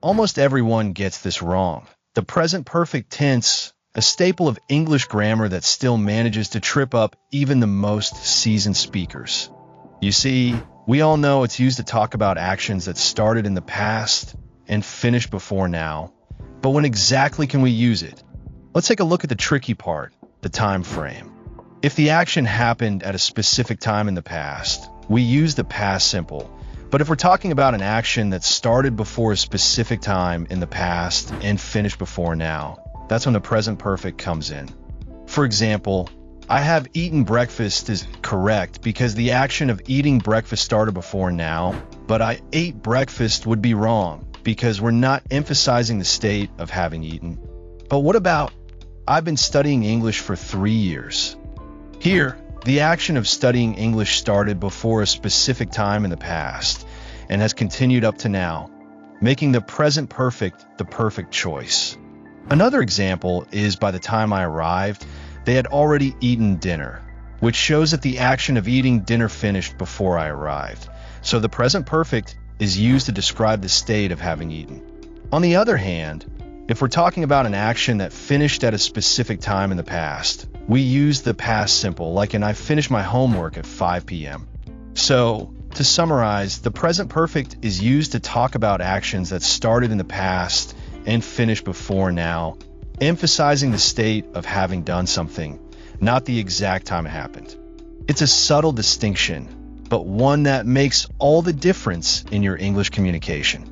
almost everyone gets this wrong. The present perfect tense, a staple of English grammar that still manages to trip up even the most seasoned speakers. You see, we all know it's used to talk about actions that started in the past and finished before now. But when exactly can we use it? Let's take a look at the tricky part, the time frame. If the action happened at a specific time in the past, we use the past simple. But if we're talking about an action that started before a specific time in the past and finished before now, that's when the present perfect comes in. For example, I have eaten breakfast is correct because the action of eating breakfast started before now, but I ate breakfast would be wrong because we're not emphasizing the state of having eaten. But what about I've been studying English for 3 years? Here, the action of studying English started before a specific time in the past and has continued up to now, making the present perfect the perfect choice. Another example is by the time I arrived, they had already eaten dinner, which shows that the action of eating dinner finished before I arrived. So the present perfect is used to describe the state of having eaten. On the other hand, if we're talking about an action that finished at a specific time in the past, we use the past simple, like in I finished my homework at 5 p.m. So, to summarize, the present perfect is used to talk about actions that started in the past and finished before now, emphasizing the state of having done something, not the exact time it happened. It's a subtle distinction, but one that makes all the difference in your English communication.